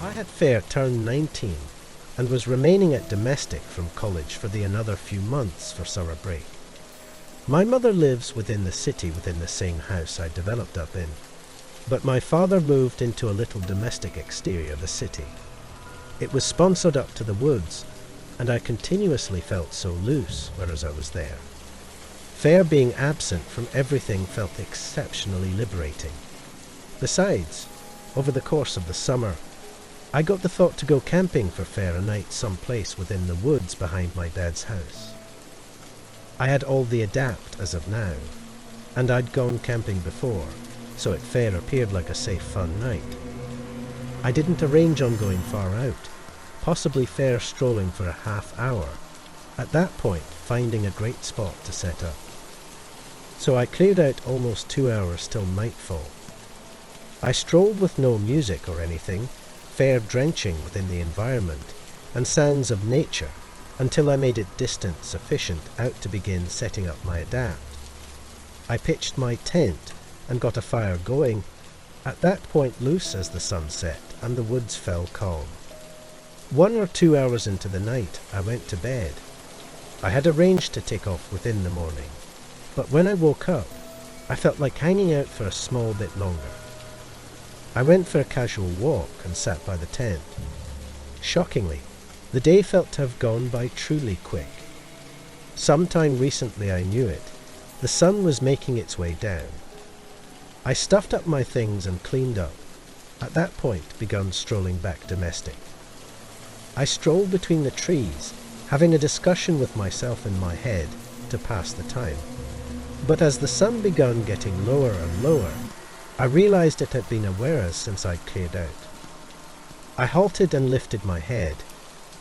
I had fair turned 19 and was remaining at domestic from college for another few months for summer break. My mother lives within the city within the same house I developed up in, but my father moved into a little domestic exterior of the city. It was sponsored up to the woods, and I continuously felt so loose whereas I was there. Fair being absent from everything felt exceptionally liberating. Besides, over the course of the summer, I got the thought to go camping for fair a night someplace within the woods behind my dad's house. I had all the adapt as of now, and I'd gone camping before, so it fair appeared like a safe fun night. I didn't arrange on going far out, possibly fair strolling for a half hour, at that point finding a great spot to set up. So I cleared out almost 2 hours till nightfall. I strolled with no music or anything, fair drenching within the environment and sounds of nature until I made it distant sufficient out to begin setting up my adapt. I pitched my tent and got a fire going, at that point loose as the sun set and the woods fell calm. 1 or 2 hours into the night I went to bed. I had arranged to take off within the morning, but when I woke up I felt like hanging out for a small bit longer. I went for a casual walk and sat by the tent. Shockingly, the day felt to have gone by truly quick. Sometime recently I knew it. The sun was making its way down. I stuffed up my things and cleaned up. At that point begun strolling back domestic. I strolled between the trees, having a discussion with myself in my head to pass the time. But as the sun begun getting lower and lower, I realized it had been a while since I'd cleared out. I halted and lifted my head.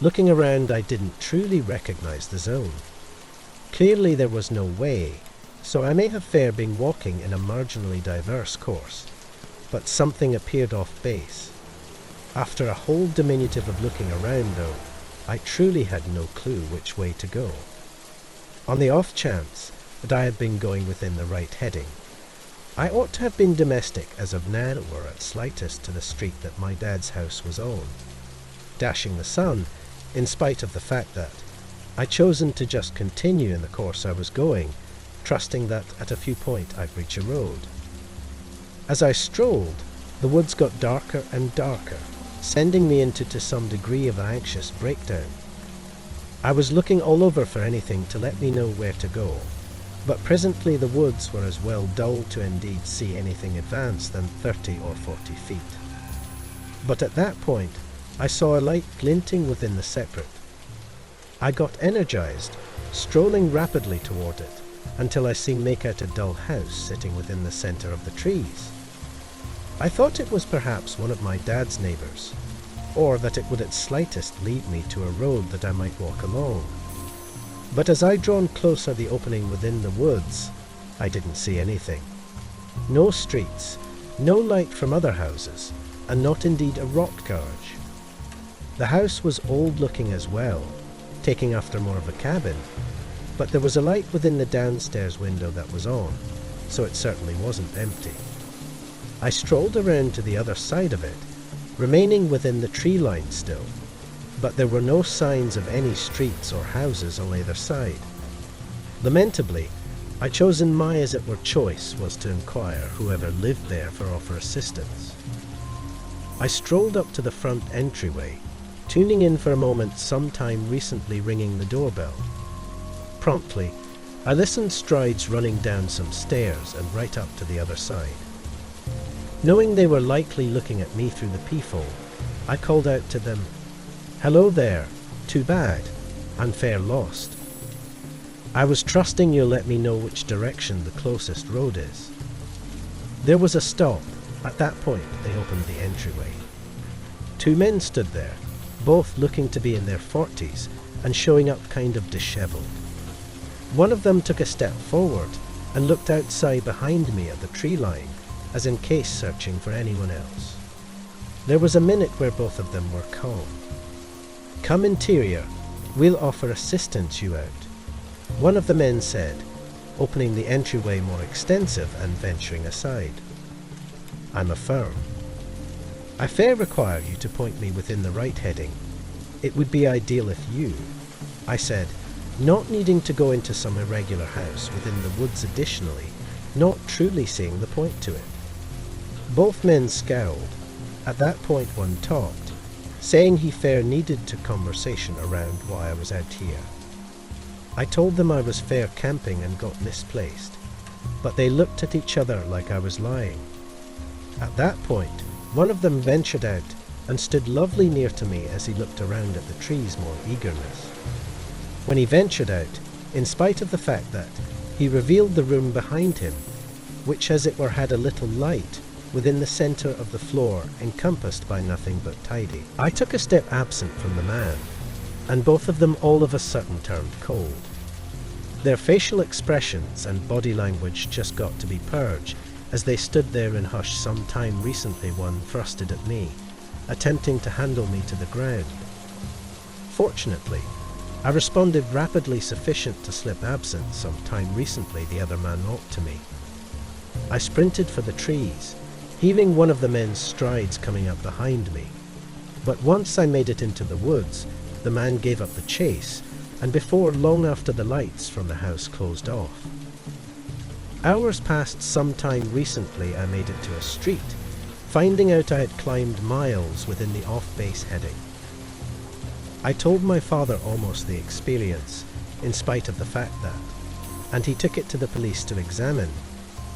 Looking around, I didn't truly recognize the zone. Clearly there was no way, so I may have fair been walking in a marginally diverse course, but something appeared off base. After a whole diminutive of looking around, though, I truly had no clue which way to go. On the off chance that I had been going within the right heading, I ought to have been domestic as of now or at slightest to the street that my dad's house was on, dashing the sun, in spite of the fact that I'd chosen to just continue in the course I was going, trusting that at a few point I'd reach a road. As I strolled, the woods got darker and darker, sending me into to some degree of anxious breakdown. I was looking all over for anything to let me know where to go, but presently the woods were as well dull to indeed see anything advance than 30 or 40 feet. But at that point I saw a light glinting within the separate. I got energized, strolling rapidly toward it, until I seen make out a dull house sitting within the center of the trees. I thought it was perhaps one of my dad's neighbors, or that it would at slightest lead me to a road that I might walk along. But as I drawn closer the opening within the woods, I didn't see anything. No streets, no light from other houses, and not indeed a rock garage. The house was old looking as well, taking after more of a cabin, but there was a light within the downstairs window that was on, so it certainly wasn't empty. I strolled around to the other side of it, remaining within the tree line still, but there were no signs of any streets or houses on either side. Lamentably, I chosen my as it were choice was to inquire whoever lived there for offer assistance. I strolled up to the front entryway, tuning in for a moment sometime recently ringing the doorbell. Promptly, I listened strides running down some stairs and right up to the other side. Knowing they were likely looking at me through the peephole, I called out to them, "Hello there, too bad, I'm fair lost. I was trusting you'll let me know which direction the closest road is." There was a stop. At that point they opened the entryway. 2 men stood there, both looking to be in their 40s and showing up kind of disheveled. One of them took a step forward and looked outside behind me at the tree line, as in case searching for anyone else. There was a minute where both of them were calm. "Come interior, we'll offer assistance you out," one of the men said, opening the entryway more extensive and venturing aside. I'm affirm. I fair require you to point me within the right heading. It would be ideal if you, I said, not needing to go into some irregular house within the woods additionally, not truly seeing the point to it. Both men scowled. At that point one talked, saying he fair needed to conversation around why I was out here. I told them I was fair camping and got misplaced, but they looked at each other like I was lying. At that point, one of them ventured out and stood lovely near to me as he looked around at the trees more eagerness. When he ventured out, in spite of the fact that he revealed the room behind him, which as it were had a little light within the centre of the floor encompassed by nothing but tidy. I took a step absent from the man, and both of them all of a sudden turned cold. Their facial expressions and body language just got to be purged as they stood there in hush. Some time recently one thrusted at me, attempting to handle me to the ground. Fortunately, I responded rapidly sufficient to slip absent. Some time recently the other man walked to me. I sprinted for the trees, hearing one of the men's strides coming up behind me. But once I made it into the woods, the man gave up the chase, and before long after the lights from the house closed off. Hours passed. Sometime recently I made it to a street, finding out I had climbed miles within the off-base heading. I told my father almost the experience, in spite of the fact that, and he took it to the police to examine,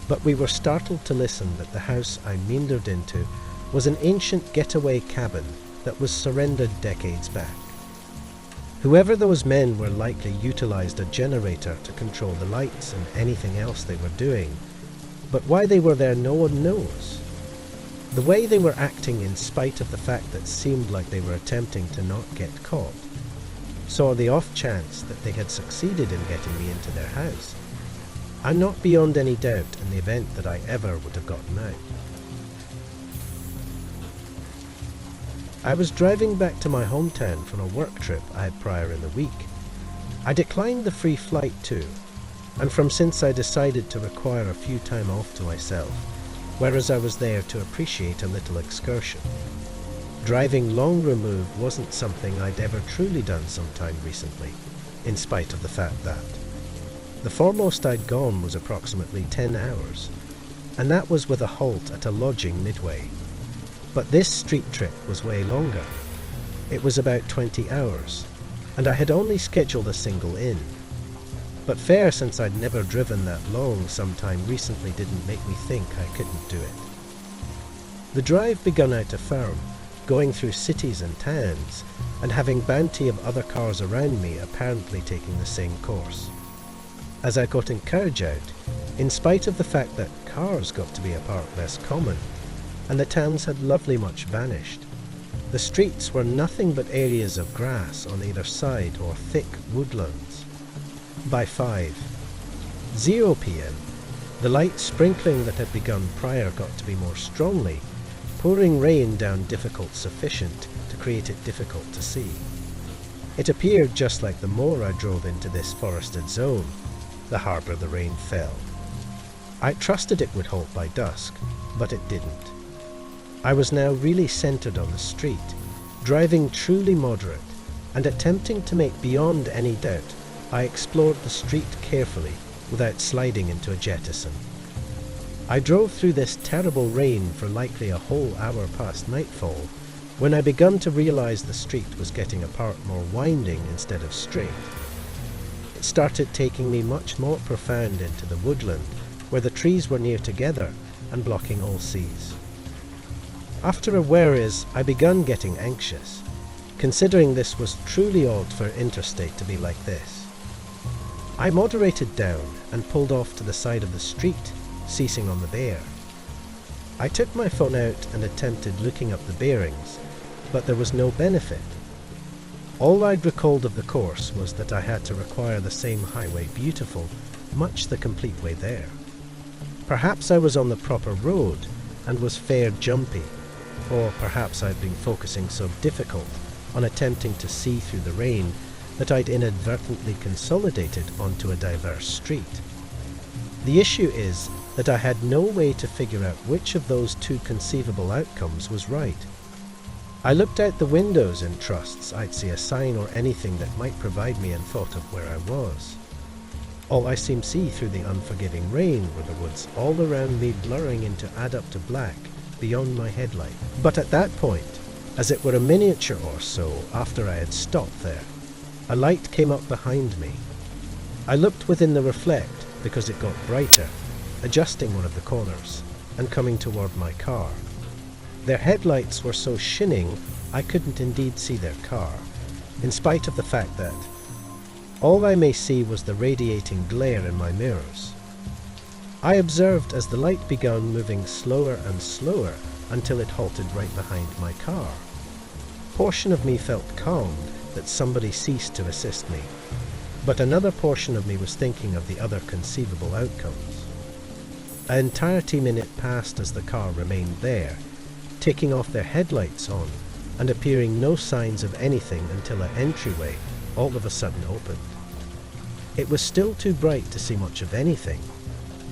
but we were startled to listen that the house I meandered into was an ancient getaway cabin that was surrendered decades back. Whoever those men were likely utilized a generator to control the lights and anything else they were doing, but why they were there no one knows. The way they were acting in spite of the fact that seemed like they were attempting to not get caught, saw the off chance that they had succeeded in getting me into their house. I'm not beyond any doubt in the event that I ever would have gotten out. I was driving back to my hometown from a work trip I had prior in the week. I declined the free flight too, and from since I decided to require a few time off to myself, whereas I was there to appreciate a little excursion. Driving long removed wasn't something I'd ever truly done sometime recently, in spite of the fact that the foremost I'd gone was approximately 10 hours, and that was with a halt at a lodging midway. But this street trip was way longer. It was about 20 hours, and I had only scheduled a single inn. But fair, since I'd never driven that long sometime recently, didn't make me think I couldn't do it. The drive begun out a firm, going through cities and towns, and having bounty of other cars around me apparently taking the same course. As I got encouraged out, in spite of the fact that cars got to be a part less common, and the towns had lovely much vanished. The streets were nothing but areas of grass on either side or thick woodlands. By 5:00 p.m., the light sprinkling that had begun prior got to be more strongly, pouring rain down difficult sufficient to create it difficult to see. It appeared just like the more I drove into this forested zone, the harder the rain fell. I trusted it would halt by dusk, but it didn't. I was now really centered on the street, driving truly moderate, and attempting to make beyond any doubt I explored the street carefully without sliding into a jettison. I drove through this terrible rain for likely a whole hour past nightfall, when I begun to realize the street was getting apart more winding instead of straight. It started taking me much more profound into the woodland, where the trees were near together and blocking all seas. After a whereas, I begun getting anxious, considering this was truly odd for interstate to be like this. I moderated down and pulled off to the side of the street, ceasing on the bear. I took my phone out and attempted looking up the bearings, but there was no benefit. All I'd recalled of the course was that I had to require the same highway beautiful, much the complete way there. Perhaps I was on the proper road and was fair jumpy, or perhaps I'd been focusing so difficult on attempting to see through the rain that I'd inadvertently consolidated onto a diverse street. The issue is that I had no way to figure out which of those two conceivable outcomes was right. I looked out the windows in trusts I'd see a sign or anything that might provide me and thought of where I was. All I seemed to see through the unforgiving rain were the woods all around me blurring into add up to black beyond my headlight. But at that point, as it were a miniature or so after I had stopped there, a light came up behind me. I looked within the reflect because it got brighter, adjusting one of the corners and coming toward my car. Their headlights were so shinning I couldn't indeed see their car, in spite of the fact that all I may see was the radiating glare in my mirrors. I observed as the light began moving slower and slower until it halted right behind my car. A portion of me felt calmed that somebody ceased to assist me, but another portion of me was thinking of the other conceivable outcomes. An entirety minute passed as the car remained there, taking off their headlights on and appearing no signs of anything until an entryway all of a sudden opened. It was still too bright to see much of anything,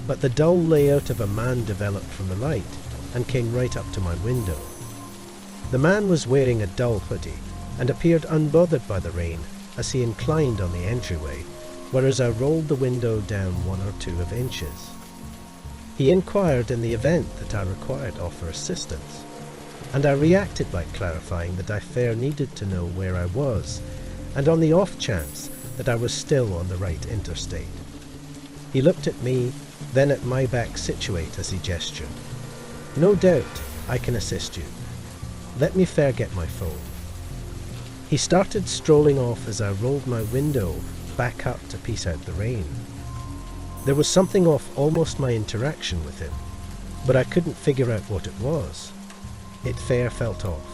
but the dull layout of a man developed from the light and came right up to my window. The man was wearing a dull hoodie and appeared unbothered by the rain as he inclined on the entryway, whereas I rolled the window down 1 or 2 inches. He inquired in the event that I required offer assistance, and I reacted by clarifying that I fair needed to know where I was, and on the off chance that I was still on the right interstate. He looked at me, then at my back situate as he gestured. "No doubt I can assist you. Let me fair get my phone." He started strolling off as I rolled my window back up to peace out the rain. There was something off almost my interaction with him, but I couldn't figure out what it was. It fair felt off.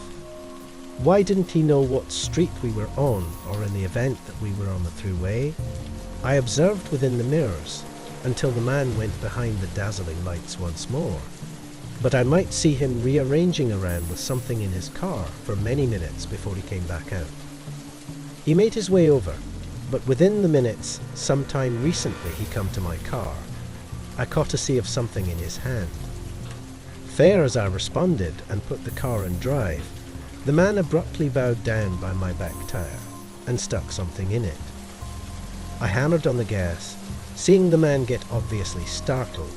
Why didn't he know what street we were on, or in the event that we were on the throughway? I observed within the mirrors until the man went behind the dazzling lights once more, but I might see him rearranging around with something in his car for many minutes before he came back out. He made his way over, but within the minutes, sometime recently he come to my car. I caught a see of something in his hand. Fair as I responded and put the car in drive, the man abruptly bowed down by my back tire and stuck something in it. I hammered on the gas, seeing the man get obviously startled,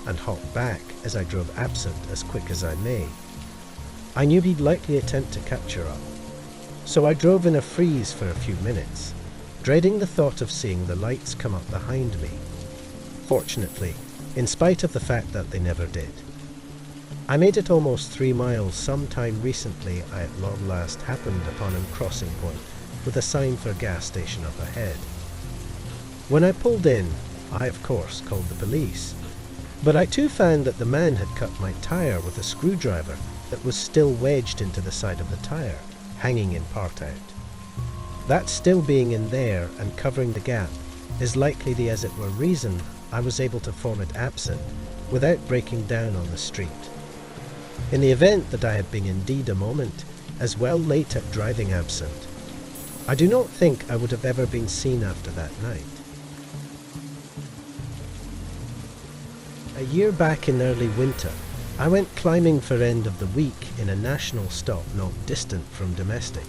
and hopped back as I drove absent as quick as I may. I knew he'd likely attempt to capture up, so I drove in a freeze for a few minutes, dreading the thought of seeing the lights come up behind me. Fortunately, in spite of the fact that they never did. I made it almost 3 miles sometime recently. I at long last happened upon a crossing point with a sign for a gas station up ahead. When I pulled in, I of course called the police, but I too found that the man had cut my tire with a screwdriver that was still wedged into the side of the tire, hanging in part out. That still being in there and covering the gap is likely the as it were reason I was able to form it absent without breaking down on the street. In the event that I had been indeed a moment as well late at driving absent, I do not think I would have ever been seen after that night. A year back in early winter, I went climbing for end of the week in a national stop not distant from domestic.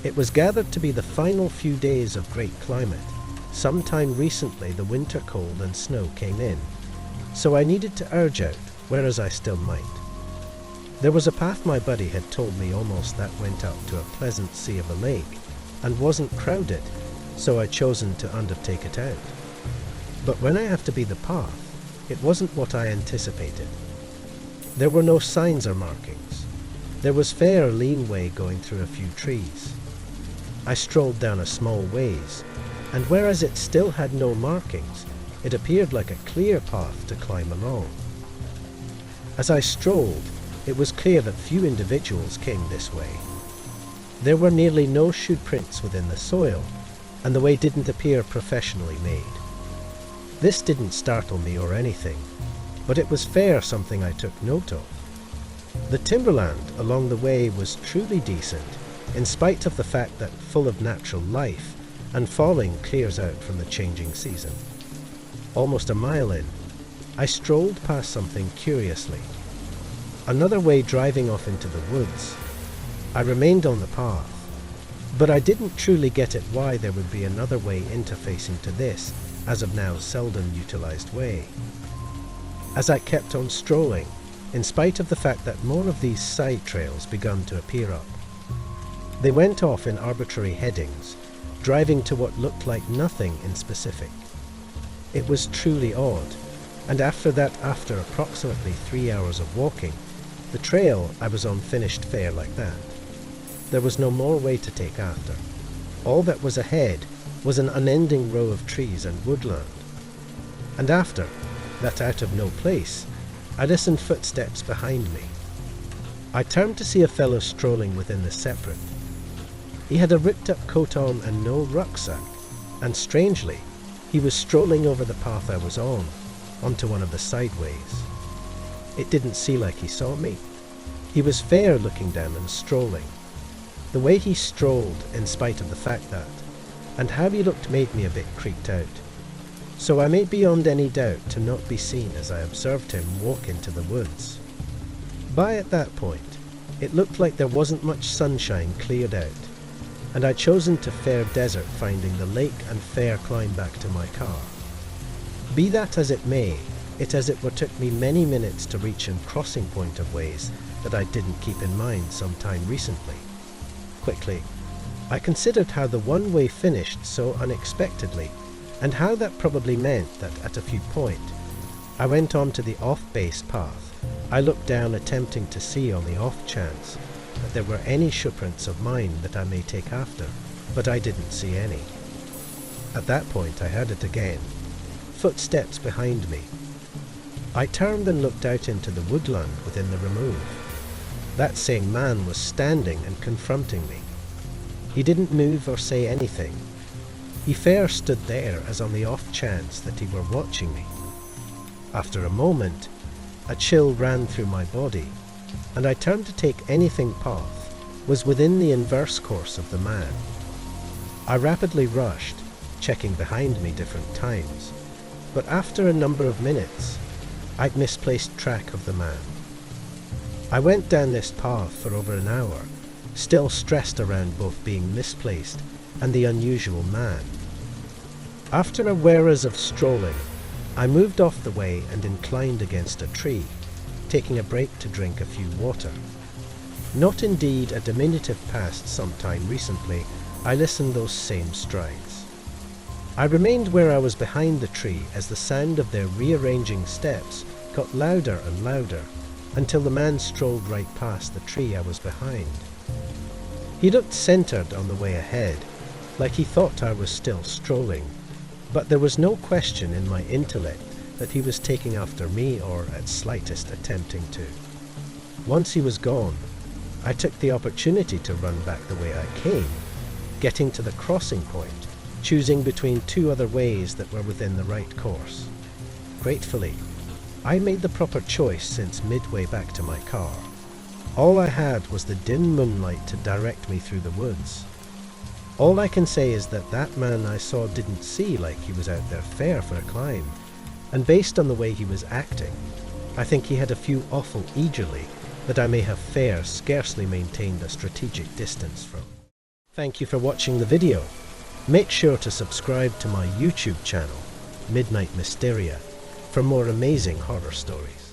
It was gathered to be the final few days of great climate. Sometime recently the winter cold and snow came in, so I needed to urge out, whereas I still might. There was a path my buddy had told me almost that went up to a pleasant sea of a lake, and wasn't crowded, so I chosen to undertake it out. But when I have to be the path, it wasn't what I anticipated. There were no signs or markings. There was fair leanway going through a few trees. I strolled down a small ways, and whereas it still had no markings, it appeared like a clear path to climb along. As I strolled, it was clear that few individuals came this way. There were nearly no shoe prints within the soil, and the way didn't appear professionally made. This didn't startle me or anything, but it was fair something I took note of. The timberland along the way was truly decent, in spite of the fact that full of natural life, and falling clears out from the changing season. Almost a mile in, I strolled past something curiously. Another way driving off into the woods. I remained on the path, but I didn't truly get it why there would be another way interfacing to this, as of now seldom utilized way. As I kept on strolling, in spite of the fact that more of these side trails began to appear up. They went off in arbitrary headings, driving to what looked like nothing in specific. It was truly odd, and after approximately 3 hours of walking, the trail I was on finished fair like that. There was no more way to take after. All that was ahead was an unending row of trees and woodland. And after that, out of no place, I listened footsteps behind me. I turned to see a fellow strolling within the separate. He had a ripped-up coat on and no rucksack, and strangely, he was strolling over the path I was on, onto one of the sideways. It didn't seem like he saw me. He was fair looking down and strolling. The way he strolled, in spite of the fact that, and how he looked made me a bit creeped out. So I made beyond any doubt to not be seen as I observed him walk into the woods. By at that point, it looked like there wasn't much sunshine cleared out, and I'd chosen to fair desert finding the lake and fair climb back to my car. Be that as it may, it as it were took me many minutes to reach an crossing point of ways that I didn't keep in mind some time recently. Quickly, I considered how the one-way finished so unexpectedly, and how that probably meant that at a few points, I went on to the off-base path. I looked down attempting to see on the off chance that there were any shoeprints of mine that I may take after, but I didn't see any. At that point I heard it again, footsteps behind me. I turned and looked out into the woodland within the remove. That same man was standing and confronting me. He didn't move or say anything. He fair stood there as on the off chance that he were watching me. After a moment, a chill ran through my body, and I turned to take anything path was within the inverse course of the man. I rapidly rushed, checking behind me different times, but after a number of minutes, I'd misplaced track of the man. I went down this path for over an hour, still stressed around both being misplaced and the unusual man. After a wearas of strolling, I moved off the way and inclined against a tree, taking a break to drink a few water. Not indeed a diminutive past some time recently, I listened those same strides. I remained where I was behind the tree as the sound of their rearranging steps got louder and louder, until the man strolled right past the tree I was behind. He looked centered on the way ahead, like he thought I was still strolling, but there was no question in my intellect that he was taking after me or at slightest attempting to. Once he was gone, I took the opportunity to run back the way I came, getting to the crossing point, choosing between two other ways that were within the right course. Gratefully, I made the proper choice since midway back to my car. All I had was the dim moonlight to direct me through the woods. All I can say is that that man I saw didn't see like he was out there fair for a climb, and based on the way he was acting, I think he had a few awful eagerly that I may have fair scarcely maintained a strategic distance from. Thank you for watching the video. Make sure to subscribe to my YouTube channel, Midnight Mysteria, for more amazing horror stories.